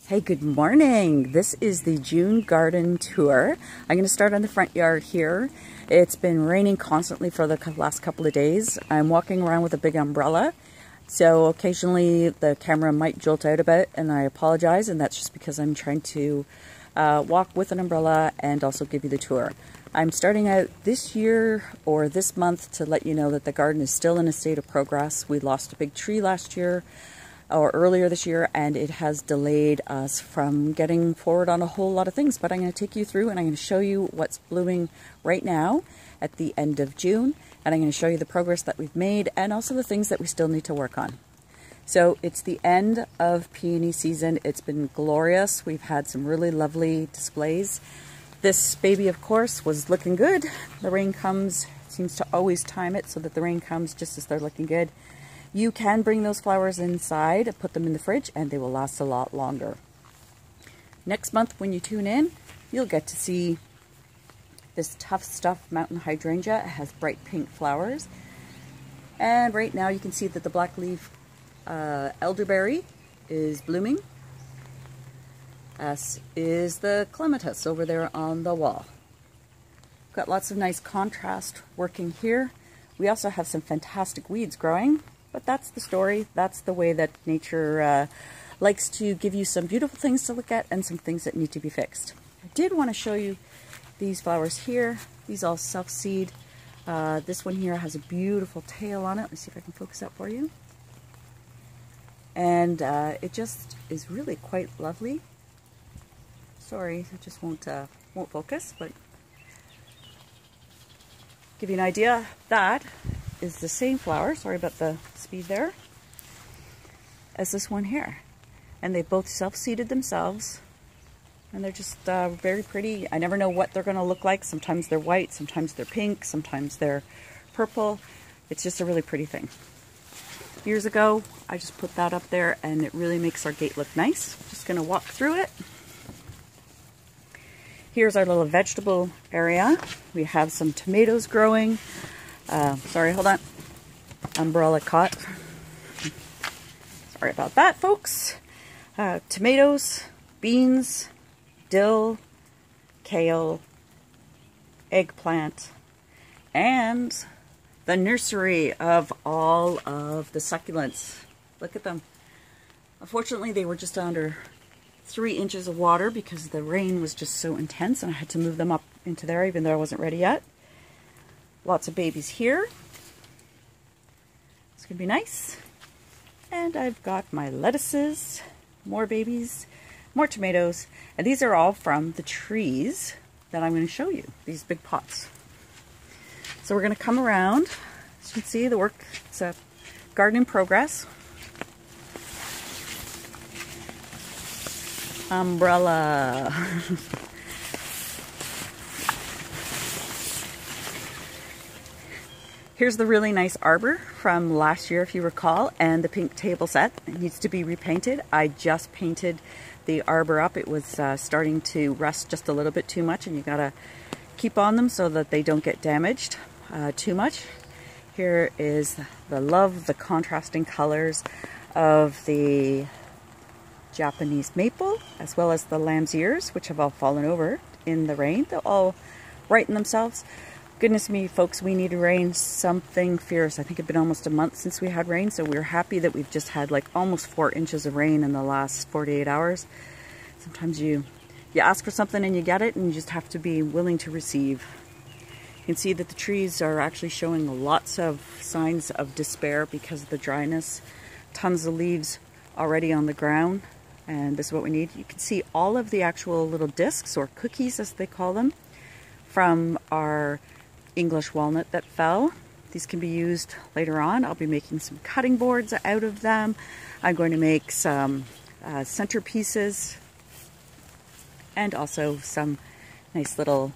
Hey, good morning. This is the June garden tour. I'm going to start on the front yard here. It's been raining constantly for the last couple of days. I'm walking around with a big umbrella, so occasionally the camera might jolt out a bit, and I apologize, and that's just because I'm trying to walk with an umbrella and also give you the tour. I'm starting out this year or this month to let you know that the garden is still in a state of progress. We lost a big tree last year or earlier this year, and it has delayed us from getting forward on a whole lot of things. But I'm going to take you through and I'm going to show you what's blooming right now at the end of June, and I'm going to show you the progress that we've made and also the things that we still need to work on. So it's the end of peony season. It's been glorious. We've had some really lovely displays. This baby, of course, was looking good. The rain comes, seems to always time it so that the rain comes just as they're looking good. You can bring those flowers inside and put them in the fridge, and they will last a lot longer. Next month when you tune in, you'll get to see this Tough Stuff mountain hydrangea. It has bright pink flowers. And right now you can see that the black leaf elderberry is blooming, as is the clematis over there on the wall. Got lots of nice contrast working here. We also have some fantastic weeds growing. But that's the story. That's the way that nature likes to give you some beautiful things to look at and some things that need to be fixed. I did want to show you these flowers here. These all self-seed. This one here has a beautiful tail on it. Let's see if I can focus that for you. And it just is really quite lovely. Sorry, it just won't focus, but give you an idea. That is the same flower, sorry about the speed there, as this one here. And they both self-seeded themselves, and they're just very pretty. I never know what they're going to look like. Sometimes they're white, sometimes they're pink, sometimes they're purple. It's just a really pretty thing. Years ago, I just put that up there, and it really makes our gate look nice. Just going to walk through it. Here's our little vegetable area. We have some tomatoes growing. Sorry, hold on. Umbrella caught. Sorry about that, folks. Tomatoes, beans, dill, kale, eggplant, and the nursery of all of the succulents. Look at them. Unfortunately, they were just under 3 inches of water because the rain was just so intense, and I had to move them up into there even though I wasn't ready yet. Lots of babies here. It's going to be nice. And I've got my lettuces, more babies, more tomatoes, and these are all from the trees that I'm going to show you, these big pots. So we're going to come around. As you can see, the work, it's a garden in progress. Umbrella. Here's the really nice arbor from last year, if you recall, and the pink table set. It needs to be repainted. I just painted the arbor up. It was starting to rust just a little bit too much, and you gotta keep on them so that they don't get damaged too much. Here is the contrasting colors of the Japanese maple, as well as the lamb's ears, which have all fallen over in the rain. They'll all righten themselves. Goodness me, folks, we need rain, something fierce. I think it's been almost a month since we had rain, so we're happy that we've just had like almost 4 inches of rain in the last 48 hours. Sometimes you ask for something and you get it, and you just have to be willing to receive. You can see that the trees are actually showing lots of signs of despair because of the dryness. Tons of leaves already on the ground, and this is what we need. You can see all of the actual little discs, or cookies as they call them, from our English walnut that fell. These can be used later on. I'll be making some cutting boards out of them. I'm going to make some centerpieces and also some nice little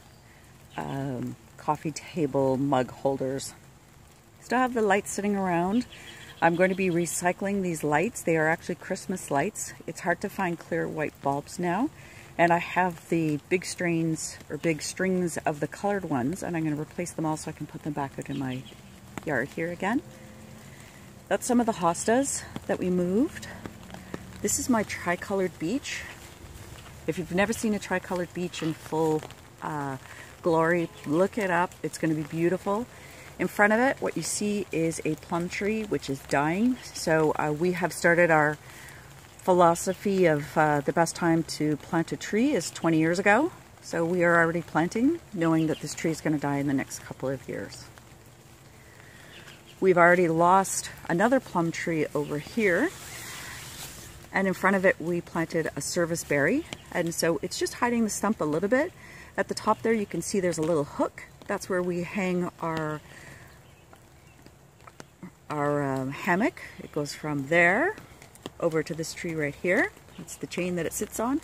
coffee table mug holders. Still have the lights sitting around. I'm going to be recycling these lights. They are actually Christmas lights. It's hard to find clear white bulbs now. And I have the big strings of the colored ones, and I'm going to replace them all so I can put them back out in my yard here again. That's some of the hostas that we moved. This is my tricolored beech. If you've never seen a tricolored beech in full glory, look it up. It's going to be beautiful. In front of it, what you see is a plum tree, which is dying. So we have started our philosophy of the best time to plant a tree is 20 years ago. So we are already planting, knowing that this tree is going to die in the next couple of years. We've already lost another plum tree over here. And in front of it, we planted a service berry. And so it's just hiding the stump a little bit. At the top there, you can see there's a little hook. That's where we hang our hammock. It goes from there over to this tree right here. It's the chain that it sits on.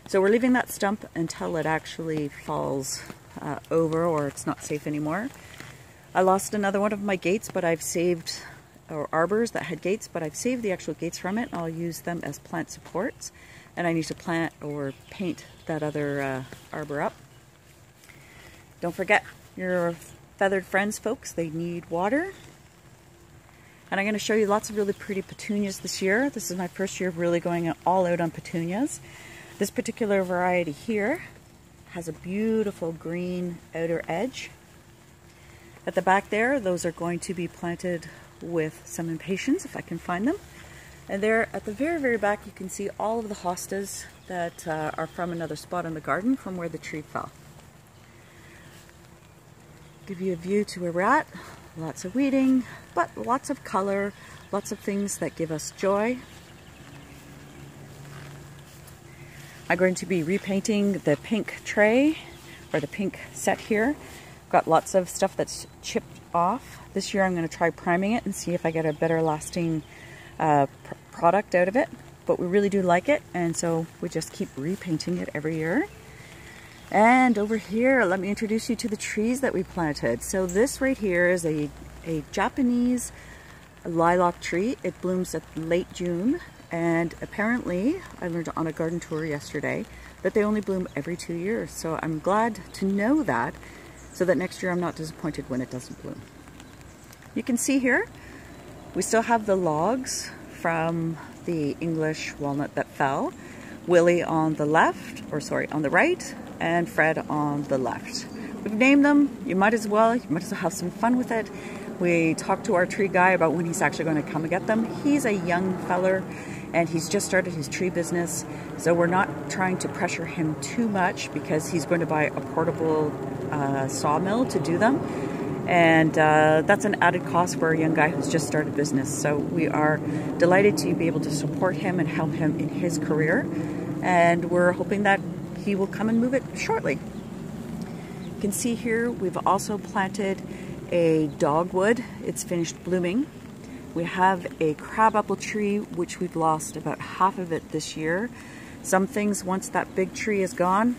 So we're leaving that stump until it actually falls over or it's not safe anymore. I lost another one of my gates, but I've saved, or arbors that had gates, but I've saved the actual gates from it. And I'll use them as plant supports. And I need to plant or paint that other arbor up. Don't forget your feathered friends, folks. They need water. And I'm going to show you lots of really pretty petunias this year. This is my first year of really going all out on petunias. This particular variety here has a beautiful green outer edge. At the back there, those are going to be planted with some impatiens, if I can find them. And there at the very, very back, you can see all of the hostas that are from another spot in the garden from where the tree fell. Give you a view to where we're at. Lots of weeding, but lots of color, lots of things that give us joy. I'm going to be repainting the pink tray, or the pink set here. Got lots of stuff that's chipped off. This year I'm going to try priming it and see if I get a better lasting product out of it. But we really do like it, and so we just keep repainting it every year. And over here, let me introduce you to the trees that we planted. So this right here is a Japanese lilac tree. It blooms at late June, and apparently, I learned on a garden tour yesterday that they only bloom every 2 years. So I'm glad to know that, so that next year I'm not disappointed when it doesn't bloom. You can see here, we still have the logs from the English walnut that fell. Willie on the left, or sorry, on the right, and Fred on the left. We've named them. You might as well have some fun with it. We talked to our tree guy about when he's actually going to come and get them. He's a young feller and he's just started his tree business, so we're not trying to pressure him too much because he's going to buy a portable sawmill to do them, and that's an added cost for a young guy who's just started business. So we are delighted to be able to support him and help him in his career, and we're hoping that he will come and move it shortly. You can see here we've also planted a dogwood. It's finished blooming. We have a crabapple tree, which we've lost about half of it this year. Some things, once that big tree is gone,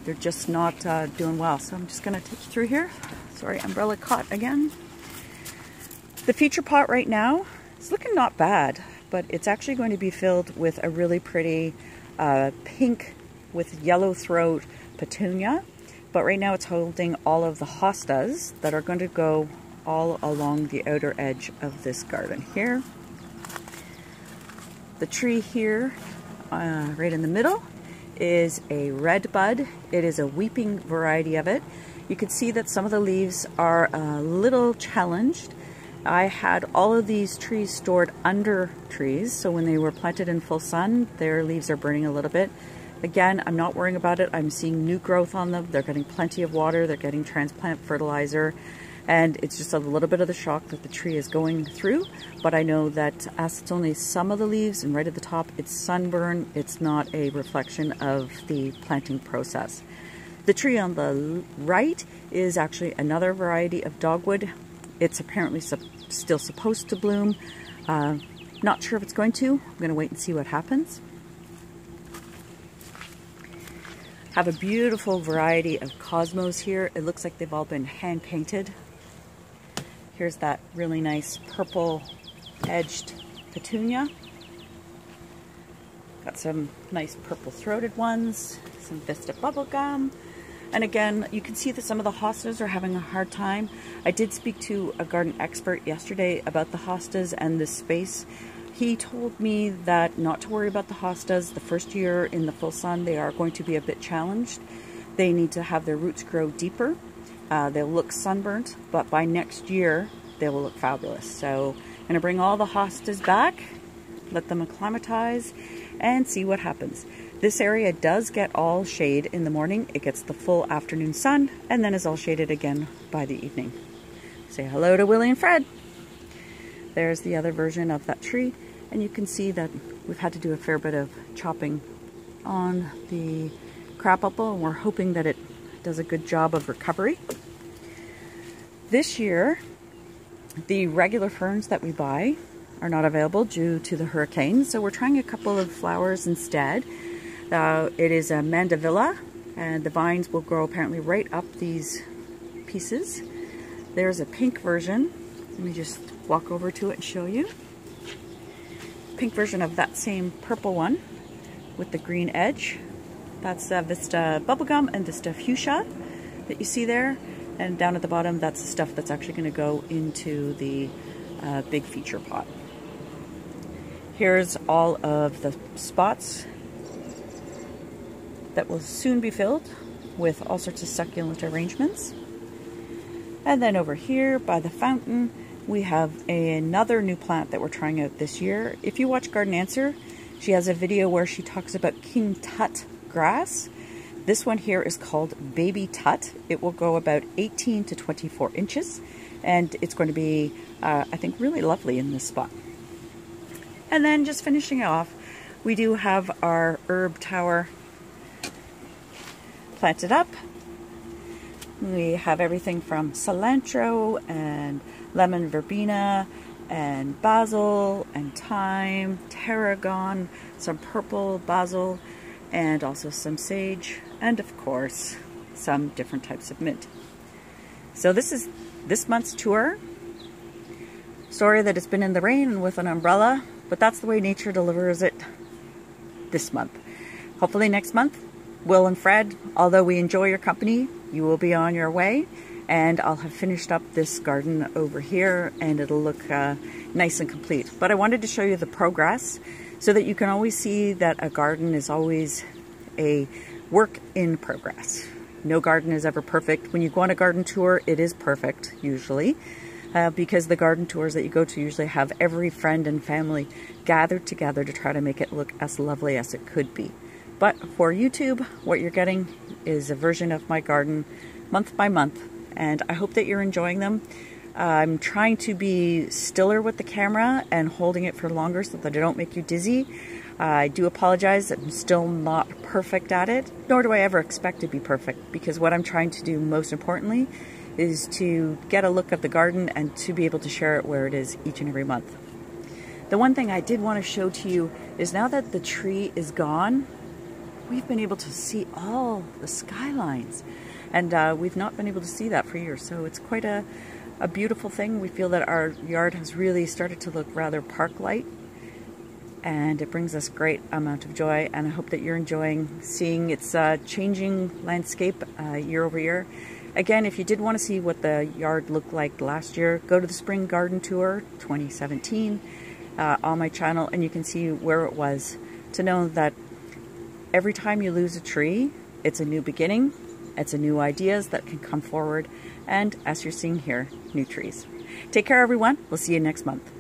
they're just not doing well. So I'm just going to take you through here. Sorry, umbrella caught again. The feature pot right now is looking not bad, but it's actually going to be filled with a really pretty pink with yellow throat petunia. But right now it's holding all of the hostas that are going to go all along the outer edge of this garden here. The tree here, right in the middle, is a red bud. It is a weeping variety of it. You can see that some of the leaves are a little challenged. I had all of these trees stored under trees, so when they were planted in full sun, their leaves are burning a little bit. Again, I'm not worrying about it. I'm seeing new growth on them. They're getting plenty of water. They're getting transplant fertilizer. And it's just a little bit of the shock that the tree is going through. But I know that as it's only some of the leaves and right at the top, it's sunburn. It's not a reflection of the planting process. The tree on the right is actually another variety of dogwood. It's apparently still supposed to bloom. Not sure if it's going to. I'm going to wait and see what happens. Have a beautiful variety of cosmos here. It looks like they've all been hand painted. Here's that really nice purple edged petunia. Got some nice purple throated ones, some Vista bubblegum. And again, you can see that some of the hostas are having a hard time. I did speak to a garden expert yesterday about the hostas and the space. He told me that not to worry about the hostas. The first year in the full sun, they are going to be a bit challenged. They need to have their roots grow deeper. They'll look sunburnt, but by next year, they will look fabulous. So I'm going to bring all the hostas back, let them acclimatize, and see what happens. This area does get all shade in the morning. It gets the full afternoon sun, and then is all shaded again by the evening. Say hello to Willie and Fred. There's the other version of that tree, and you can see that we've had to do a fair bit of chopping on the crabapple, and we're hoping that it does a good job of recovery. This year, the regular ferns that we buy are not available due to the hurricane, so we're trying a couple of flowers instead. It is a mandevilla, and the vines will grow apparently right up these pieces. There's a pink version. Let me just walk over to it and show you. Pink version of that same purple one with the green edge. That's Vista Bubblegum and Vista Fuchsia that you see there. And down at the bottom, that's the stuff that's actually going to go into the big feature pot. Here's all of the spots that will soon be filled with all sorts of succulent arrangements. And then over here by the fountain, we have another new plant that we're trying out this year. If you watch Garden Answer, she has a video where she talks about King Tut grass. This one here is called Baby Tut. It will grow about 18 to 24 inches, and it's going to be, I think, really lovely in this spot. And then just finishing off, we do have our herb tower planted up. We have everything from cilantro and lemon verbena and basil and thyme, tarragon, some purple basil, and also some sage, and of course some different types of mint. So this is this month's tour. Sorry that it's been in the rain and with an umbrella, but that's the way nature delivers it this month. Hopefully next month, Will and Fred, although we enjoy your company, you will be on your way, and I'll have finished up this garden over here, and it'll look nice and complete. But I wanted to show you the progress so that you can always see that a garden is always a work in progress. No garden is ever perfect. When you go on a garden tour, it is perfect, usually, because the garden tours that you go to usually have every friend and family gathered together to try to make it look as lovely as it could be. But for YouTube, what you're getting is a version of my garden month by month, and I hope that you're enjoying them. I'm trying to be stiller with the camera and holding it for longer so that I don't make you dizzy. I do apologize that I'm still not perfect at it, nor do I ever expect to be perfect, because what I'm trying to do most importantly is to get a look at the garden and to be able to share it where it is each and every month. The one thing I did want to show to you is now that the tree is gone, we've been able to see all the skylines, and we've not been able to see that for years, so it's quite a beautiful thing. We feel that our yard has really started to look rather park-like, and it brings us great amount of joy, and I hope that you're enjoying seeing its changing landscape year over year. Again, if you did want to see what the yard looked like last year, go to the Spring Garden Tour 2017 on my channel, and you can see where it was, to know that every time you lose a tree, it's a new beginning, it's a new ideas that can come forward, and as you're seeing here, new trees. Take care, everyone. We'll see you next month.